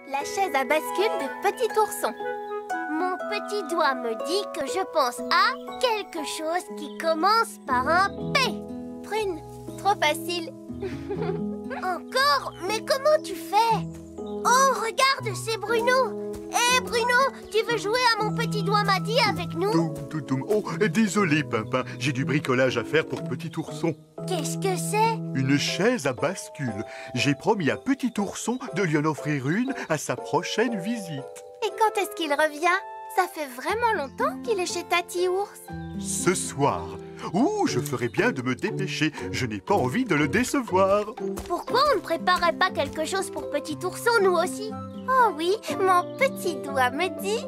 La chaise à bascule de Petit Ourson. Mon petit doigt me dit que je pense à quelque chose qui commence par un P. Prune, trop facile. Encore? Mais comment tu fais? Oh, regarde, c'est Bruno. Hé, Bruno, tu veux jouer à mon petit doigt m'a dit avec nous? Oh, désolé, Pimpin, j'ai du bricolage à faire pour Petit Ourson. Qu'est-ce que c'est? Une chaise à bascule. J'ai promis à Petit Ourson de lui en offrir une à sa prochaine visite. Et quand est-ce qu'il revient? Ça fait vraiment longtemps qu'il est chez Tati Ours. Ce soir. Ouh, je ferais bien de me dépêcher. Je n'ai pas envie de le décevoir. Pourquoi on ne préparait pas quelque chose pour Petit Ourson, nous aussi? Oh oui, mon petit doigt me dit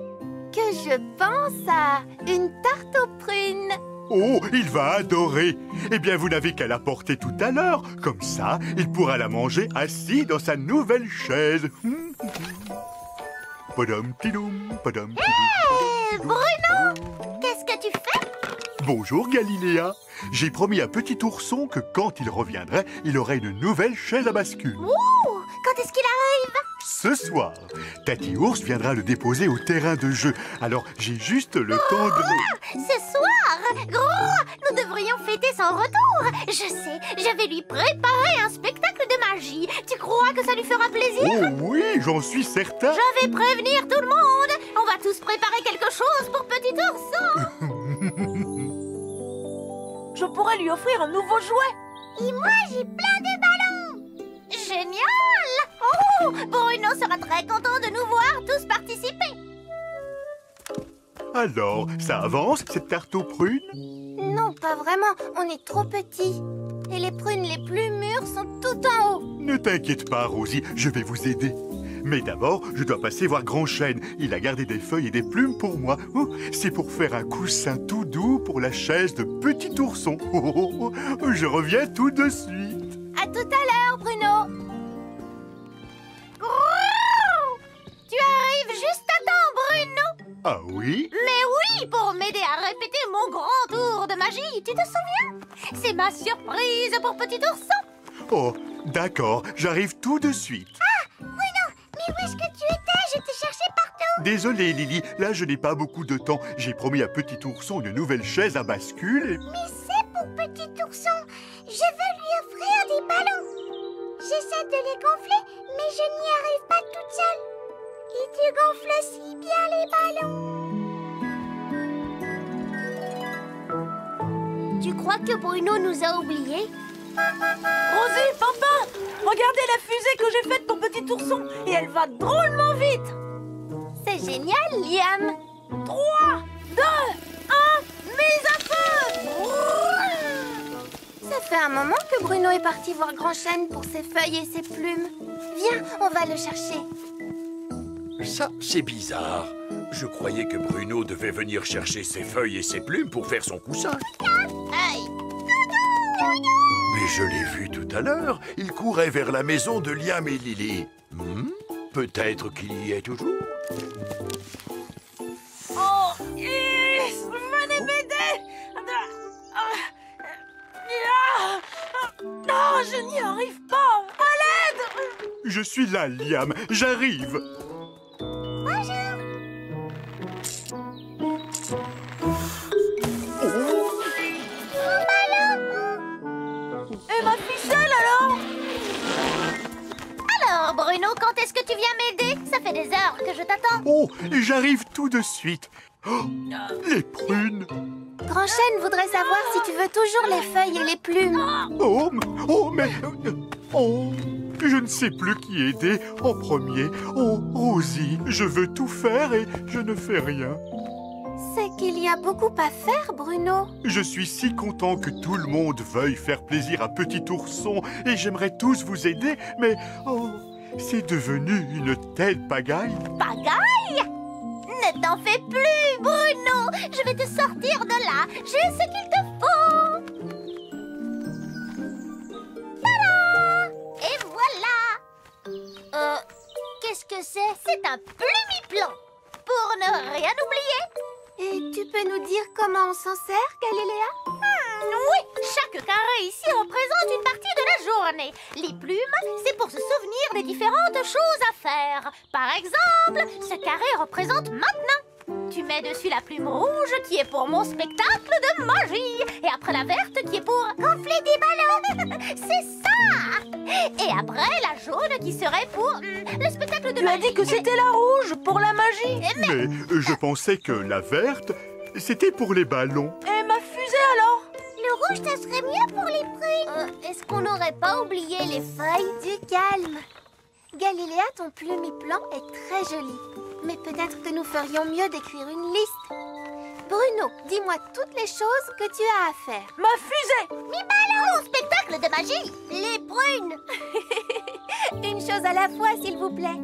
que je pense à une tarte aux prunes. Oh, il va adorer. Eh bien, vous n'avez qu'à la porter tout à l'heure. Comme ça, il pourra la manger assis dans sa nouvelle chaise. Padam tidoum, padam Hé, Bruno, qu'est-ce que tu fais? Bonjour Galiléa. J'ai promis à Petit Ourson que quand il reviendrait, il aurait une nouvelle chaise à bascule. Ouh, quand est-ce qu'il arrive? Ce soir, Tati Ours viendra le déposer au terrain de jeu. Alors j'ai juste le temps de... Ce soir, gros, nous devrions fêter son retour. Je sais, je vais lui préparer un spectacle de magie. Tu crois que ça lui fera plaisir? Oh oui, j'en suis certain. Je vais prévenir tout le monde. On va tous préparer quelque chose pour Petit Ourson. Je pourrais lui offrir un nouveau jouet. Et moi, j'ai plein de ballons. Génial! Oh, Bruno sera très content de nous voir tous participer. Alors, ça avance, cette tarte aux prunes? Non, pas vraiment. On est trop petits. Et les prunes les plus mûres sont tout en haut. Ne t'inquiète pas, Rosie, je vais vous aider. Mais d'abord, je dois passer voir Grand Chêne. Il a gardé des feuilles et des plumes pour moi. Oh, c'est pour faire un coussin tout doux pour la chaise de Petit Ourson. Oh, je reviens tout de suite. À tout à l'heure, Bruno. Tu arrives juste à temps, Bruno. Ah oui? Mais oui, pour m'aider à répéter mon grand tour de magie, tu te souviens? C'est ma surprise pour Petit Ourson. Oh, d'accord, j'arrive tout de suite. Ah, Bruno, mais où est-ce que tu étais? Je te cherchais partout. Désolé, Lily, là je n'ai pas beaucoup de temps. J'ai promis à Petit Ourson une nouvelle chaise à bascule et... Mais c'est pour Petit Ourson. Je veux lui offrir des ballons. J'essaie de les gonfler, mais je n'y arrive pas toute seule. Et tu gonfles si bien les ballons. Tu crois que Bruno nous a oubliés? Rosie, Pimpin, regardez la fusée que j'ai faite pour Petit Ourson. Et elle va drôlement vite. C'est génial, Liam. 3, 2, 1, mise à feu. Ça fait un moment que Bruno est parti voir Grand Chêne pour ses feuilles et ses plumes. Viens, on va le chercher. Ça, c'est bizarre. Je croyais que Bruno devait venir chercher ses feuilles et ses plumes pour faire son coussin. Aïe. Mais je l'ai vu tout à l'heure. Il courait vers la maison de Liam et Lily. Peut-être qu'il y est toujours. Oh, venez m'aider. Non, je n'y arrive pas. À l'aide. Je suis là, Liam, j'arrive. Et ma ficelle alors? Alors, Bruno, quand est-ce que tu viens m'aider? Ça fait des heures que je t'attends. Oh, j'arrive tout de suite. Oh, les prunes. Grand Chêne voudrait savoir si tu veux toujours les feuilles et les plumes. Oh, je ne sais plus qui aider en premier. Oh, Rosie, je veux tout faire et je ne fais rien. C'est qu'il y a beaucoup à faire, Bruno. Je suis si content que tout le monde veuille faire plaisir à Petit Ourson et j'aimerais tous vous aider, mais oh, c'est devenu une telle pagaille. Pagaille? Ne t'en fais plus, Bruno. Je vais te sortir de là. J'ai ce qu'il te faut. Tada! Et voilà. Qu'est-ce que c'est? C'est un plumiplan. Pour ne rien oublier. Et tu peux nous dire comment on s'en sert, Galiléa? Oui, chaque carré ici représente une partie de la journée. Les plumes faire des différentes choses à faire. Par exemple, ce carré représente maintenant. Tu mets dessus la plume rouge qui est pour mon spectacle de magie. Et après la verte qui est pour gonfler des ballons. C'est ça. Et après la jaune qui serait pour le spectacle de Tu as magie. dit que c'était la rouge pour la magie. Mais je pensais que la verte, c'était pour les ballons. Et ma fusée alors? Le rouge, ça serait mieux pour les prunes. Est-ce qu'on n'aurait pas oublié les feuilles? Du calme. Galiléa, ton plumiplan est très joli. Mais peut-être que nous ferions mieux d'écrire une liste. Bruno, dis-moi toutes les choses que tu as à faire. Ma fusée! Mes ballons au spectacle de magie. Les prunes. Une chose à la fois, s'il vous plaît.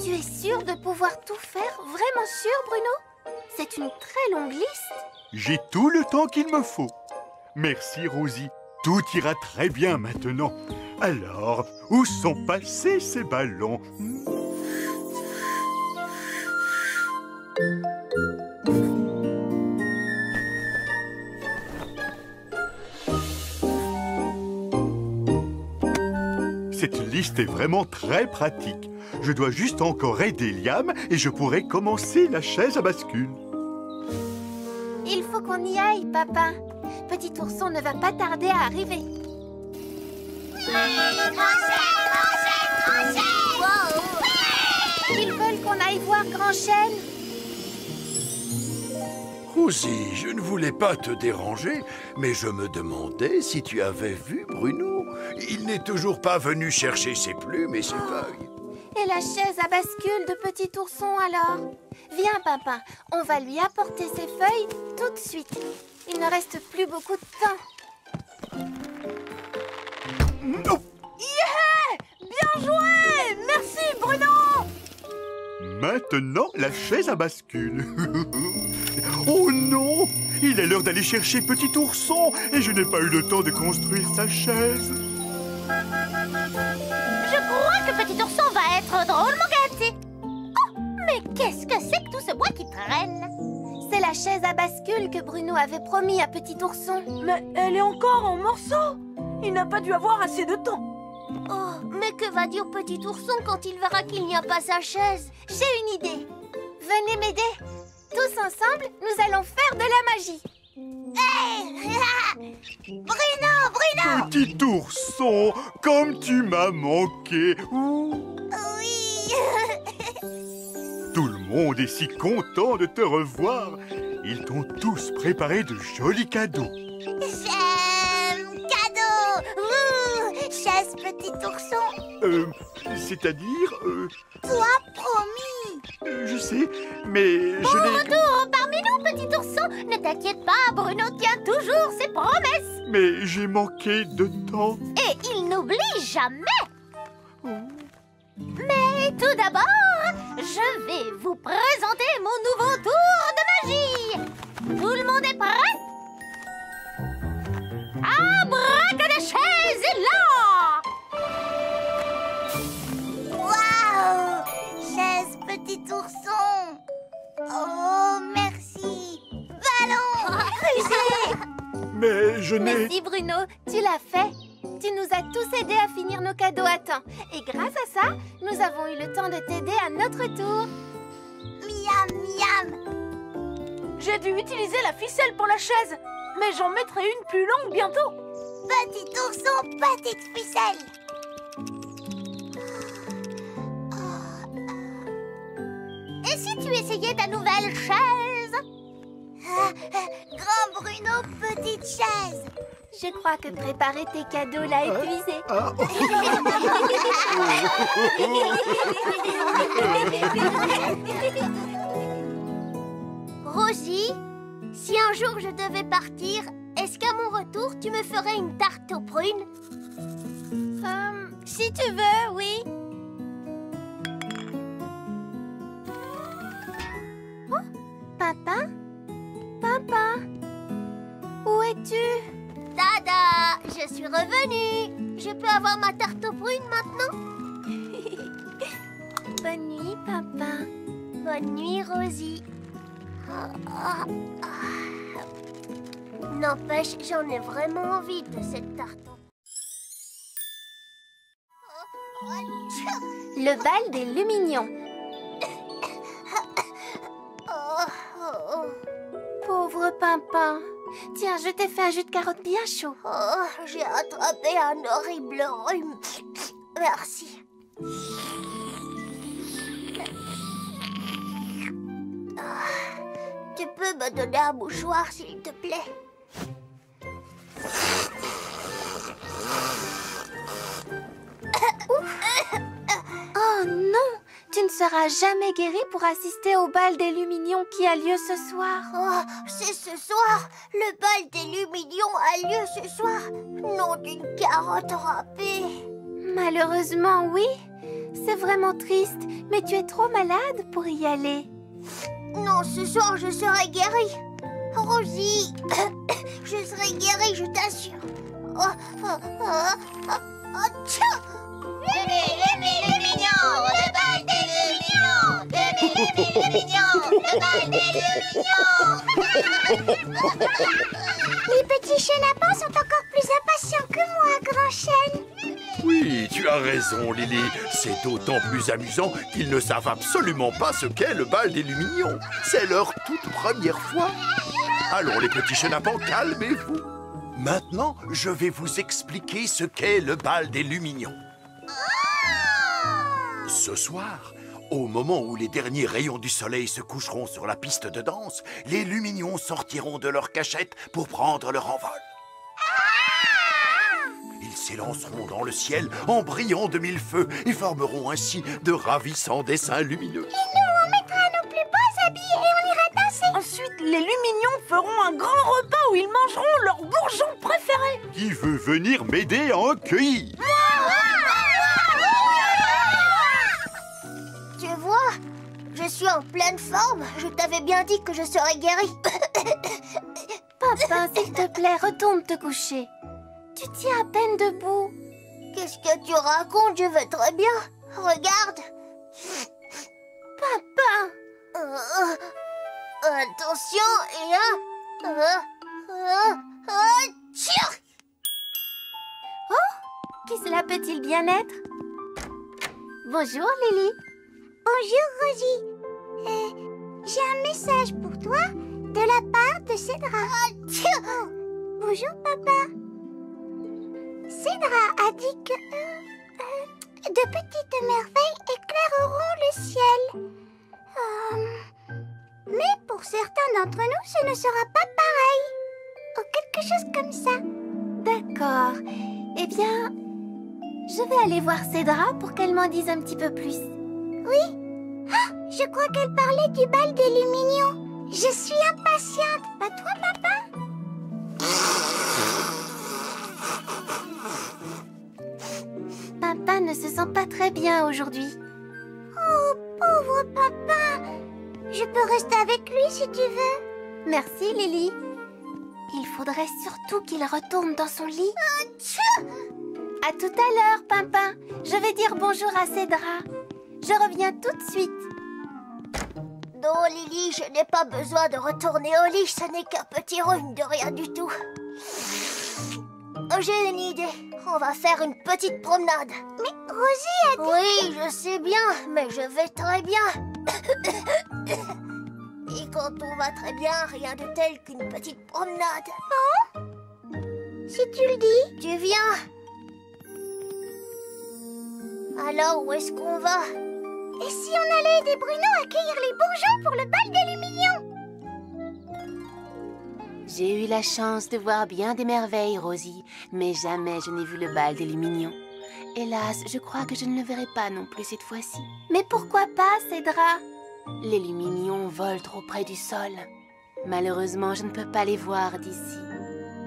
Tu es sûr de pouvoir tout faire? Vraiment sûr, Bruno? C'est une très longue liste. J'ai tout le temps qu'il me faut. Merci, Rosie. Tout ira très bien maintenant. Alors, où sont passés ces ballons? Cette liste est vraiment très pratique. Je dois juste encore aider Liam et je pourrai commencer la chaise à bascule. Il faut qu'on y aille, papa. Petit ourson ne va pas tarder à arriver. Ils veulent qu'on aille voir Grand Chêne. Rosie, je ne voulais pas te déranger, mais je me demandais si tu avais vu Bruno. Il n'est toujours pas venu chercher ses plumes et ses feuilles. Et la chaise à bascule de Petit ourson alors? Viens, papa, on va lui apporter ses feuilles tout de suite. Il ne reste plus beaucoup de temps. Oh, Yeah! Bien joué! Merci, Bruno! maintenant, la chaise à bascule. Oh non! Il est l'heure d'aller chercher Petit ourson et je n'ai pas eu le temps de construire sa chaise. Je crois que Petit ourson va être drôlement gâté. Oh, mais qu'est-ce que c'est que tout ce bois qui traîne? C'est la chaise à bascule que Bruno avait promis à Petit ourson. Mais elle est encore en morceaux. Il n'a pas dû avoir assez de temps. Oh, mais que va dire Petit ourson quand il verra qu'il n'y a pas sa chaise? J'ai une idée. Venez m'aider. Tous ensemble, nous allons faire de la magie. Hey! Bruno! Petit ourson, comme tu m'as manqué. Ouh. Oui! Tout le monde est si content de te revoir. Ils t'ont tous préparé de jolis cadeaux. Cadeau! Chaise Petit ourson! C'est-à-dire... Toi promis! je sais, mais je n'ai... Retour parmi nous, Petit ourson! Ne t'inquiète pas, Bruno tient toujours ses promesses! Mais j'ai manqué de temps. Et il n'oublie jamais! Mais tout d'abord, je vais vous présenter mon nouveau tour de magie! Tout le monde est prêt? Abracadachèze est là! Waouh! Chaise Petit ourson! Oh, merci! Ballon! Fusée! Mais je n'ai... Merci Bruno, tu l'as fait. Tu nous as tous aidés à finir nos cadeaux à temps. Et grâce à ça, nous avons eu le temps de t'aider à notre tour. Miam, miam! J'ai dû utiliser la ficelle pour la chaise. Mais j'en mettrai une plus longue bientôt. Petit ourson, petite ficelle! Et si tu essayais ta nouvelle chaise? Grand Bruno, petite chaise! Je crois que préparer tes cadeaux l'a épuisé. Ah, Rosie, si un jour je devais partir, est-ce qu'à mon retour, tu me ferais une tarte aux prunes? Si tu veux, oui. Oh, papa? Papa? Où es-tu? Tada! Je suis revenue! Je peux avoir ma tarte aux prunes maintenant? Bonne nuit, papa. Bonne nuit, Rosie. N'empêche, j'en ai vraiment envie de cette tarte. Le bal des Lumignons. Pauvre Pimpin. Tiens, je t'ai fait un jus de carotte bien chaud. Oh, j'ai attrapé un horrible rhume. Merci. Tu peux me donner un mouchoir, s'il te plaît? Oh non, tu ne seras jamais guéri pour assister au bal des Lumignons qui a lieu ce soir. Oh, c'est ce soir. Le bal des Lumignons a lieu ce soir. Nom d'une carotte râpée. Malheureusement, oui. C'est vraiment triste, mais tu es trop malade pour y aller. Non, ce soir, je serai guérie. Rosie, je serai guérie, je t'assure. Tiens. Lumignons, le bal des Lumignons. Lumignons, le bal des Lumignons. Les petits chenapans sont encore plus impatients que moi, Grand Chêne. Oui, tu as raison, Lily. C'est d'autant plus amusant qu'ils ne savent absolument pas ce qu'est le bal des Lumignons. C'est leur toute première fois. Allons, les petits chenapans, calmez-vous. Maintenant, je vais vous expliquer ce qu'est le bal des Lumignons. Ce soir, au moment où les derniers rayons du soleil se coucheront sur la piste de danse, les Lumignons sortiront de leur cachette pour prendre leur envol. Ils s'élanceront dans le ciel en brillant de mille feux et formeront ainsi de ravissants dessins lumineux. On mettra nos plus beaux habits et on ira danser. Ensuite, les Lumignons feront un grand repas où ils mangeront leur bourgeon préféré. Qui veut venir m'aider à en cueillir? Tu vois, je suis en pleine forme. Je t'avais bien dit que je serais guérie. Pimpin, s'il te plaît, retourne te coucher. Tu tiens à peine debout. Qu'est-ce que tu racontes? Je vais très bien. Regarde. Pimpin, Attention et tiens. qui cela peut-il bien être? Bonjour, Lily. Bonjour, Rosie. J'ai un message pour toi de la part de Cédra. Bonjour, papa. Cédra a dit que de petites merveilles éclaireront le ciel. Mais pour certains d'entre nous, ce ne sera pas pareil. Ou quelque chose comme ça. D'accord. Eh bien, je vais aller voir Cédra pour qu'elle m'en dise un petit peu plus. Oui. Ah, je crois qu'elle parlait du bal des Lumignons. Je suis impatiente. Pas toi, papa? Papa ne se sent pas très bien aujourd'hui. Oh, pauvre papa. Je peux rester avec lui si tu veux. Merci, Lily. Il faudrait surtout qu'il retourne dans son lit. À tout à l'heure, Pimpin. Je vais dire bonjour à Cédra. Je reviens tout de suite. Non, Lily, je n'ai pas besoin de retourner au lit. Ce n'est qu'un petit rhume de rien du tout. J'ai une idée. On va faire une petite promenade. Mais Rosie a dit... Oui, je sais bien, mais je vais très bien. Et quand on va très bien, rien de tel qu'une petite promenade. Oh? Si tu le dis. Tu viens. Alors, où est-ce qu'on va? Et si on allait aider Bruno à cueillir les bourgeons pour le bal des Lumignons? J'ai eu la chance de voir bien des merveilles, Rosie, mais jamais je n'ai vu le bal des Lumignons. Hélas, je crois que je ne le verrai pas non plus cette fois-ci. Mais pourquoi pas, Cédra? Les Lumignons volent trop près du sol. Malheureusement, je ne peux pas les voir d'ici.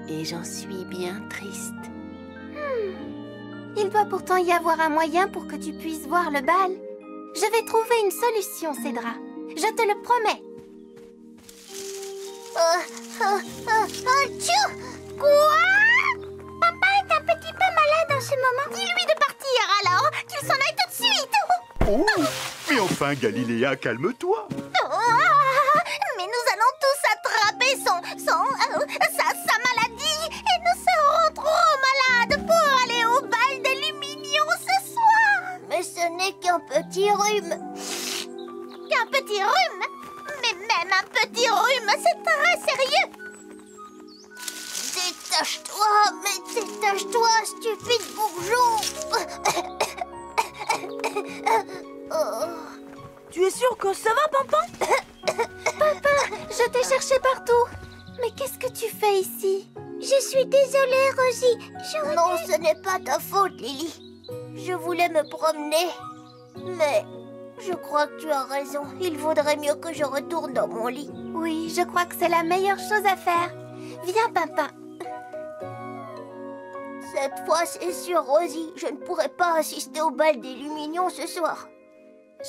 Et j'en suis bien triste. Il doit pourtant y avoir un moyen pour que tu puisses voir le bal. Je vais trouver une solution, Cédra. Je te le promets. Quoi? Papa est un petit peu malade en ce moment. Dis-lui de partir alors, qu'il s'en aille tout de suite. Oh, mais enfin, Galiléa, calme-toi. Mais nous allons tous attraper sa maladie et nous serons trop malades pour aller au bal des Lumignons ce soir. petit rhume. Mais même un petit rhume, c'est très sérieux. Détache-toi, mais détache-toi, stupide bourgeon. Tu es sûr que ça va, Pimpin? Je t'ai cherché partout. Mais qu'est-ce que tu fais ici? Je suis désolée, Rosie. Non, ce n'est pas ta faute, Lily. Je voulais me promener. Mais je crois que tu as raison. Il vaudrait mieux que je retourne dans mon lit. Oui, je crois que c'est la meilleure chose à faire. Viens, Pimpin. Cette fois, c'est sûr, Rosie. Je ne pourrai pas assister au bal des Lumignons ce soir.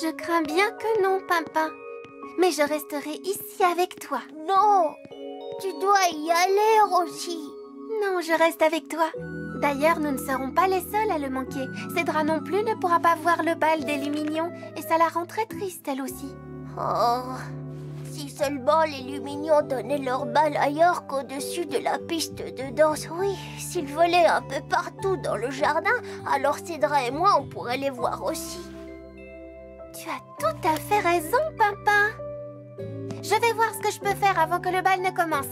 Je crains bien que non, Pimpin. Mais je resterai ici avec toi. Non, tu dois y aller, Rosie. Non, je reste avec toi. D'ailleurs, nous ne serons pas les seuls à le manquer. Cédra non plus ne pourra pas voir le bal des Lumignons et ça la rend très triste, elle aussi. Oh, si seulement les Lumignons donnaient leur bal ailleurs qu'au-dessus de la piste de danse. Oui, s'ils volaient un peu partout dans le jardin, alors Cédra et moi, on pourrait les voir aussi. Tu as tout à fait raison, Pimpin. Je vais voir ce que je peux faire avant que le bal ne commence.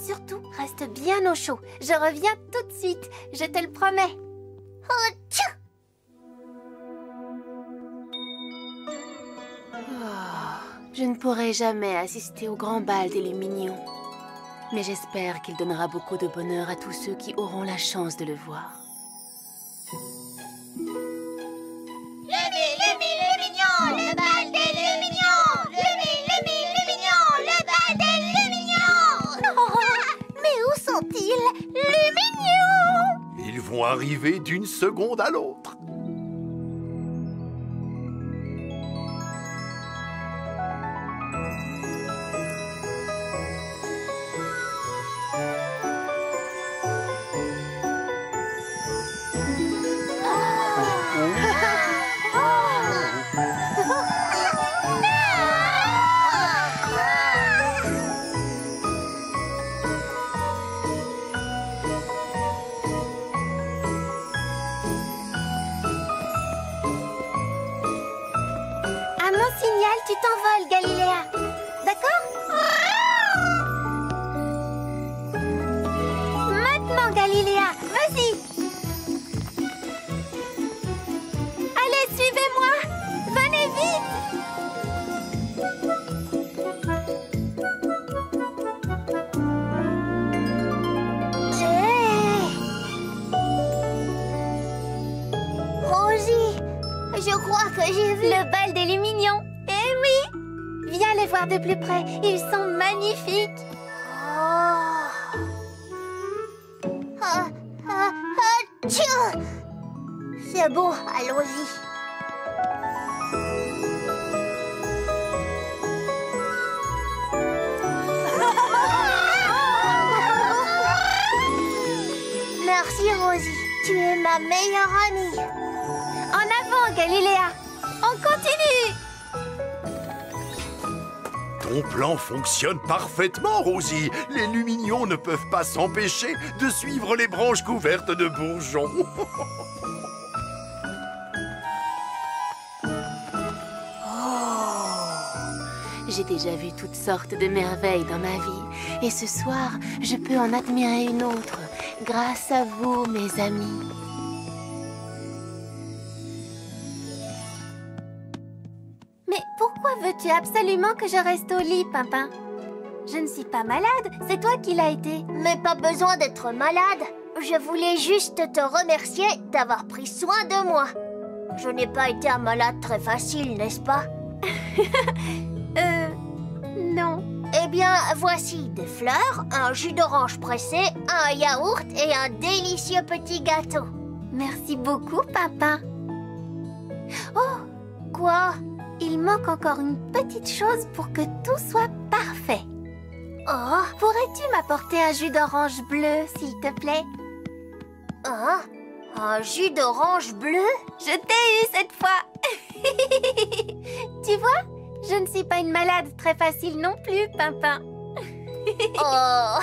Surtout, reste bien au chaud. Je reviens tout de suite, je te le promets. Oh, tiens! Je ne pourrai jamais assister au grand bal des Lumignons. Mais j'espère qu'il donnera beaucoup de bonheur à tous ceux qui auront la chance de le voir. Le bal des Lumignons! Le bal des Lumignons! Oh, mais où sont-ils? Lumignons! Ils vont arriver d'une seconde à l'autre. À mon signal, tu t'envoles, Galiléa. D'accord? Maintenant, Galiléa, vas-y. Allez, suivez-moi. Venez vite. Rosie, je crois que j'ai vu... Le bal des Lumignons. Eh oui. Viens les voir de plus près. Ils sont magnifiques. Tiens! C'est bon, allons-y. Merci, Rosie. Tu es ma meilleure amie. En avant, Galiléa. On continue. Ton plan fonctionne parfaitement, Rosie. Les Lumignons ne peuvent pas s'empêcher de suivre les branches couvertes de bourgeons. J'ai déjà vu toutes sortes de merveilles dans ma vie. Et ce soir, je peux en admirer une autre. Grâce à vous, mes amis. Mais pourquoi veux-tu absolument que je reste au lit, Pimpin? Je ne suis pas malade, c'est toi qui l'as été. Mais pas besoin d'être malade. Je voulais juste te remercier d'avoir pris soin de moi. Je n'ai pas été un malade très facile, n'est-ce pas? Non. Eh bien, voici des fleurs, un jus d'orange pressé, un yaourt et un délicieux petit gâteau. Merci beaucoup, Pimpin. Oh, Quoi? il manque encore une petite chose pour que tout soit parfait. Oh, Pourrais-tu m'apporter un jus d'orange bleu, s'il te plaît? hein? Un jus d'orange bleu? Je t'ai eu cette fois. Tu vois, je ne suis pas une malade très facile non plus, Pimpin. Oh.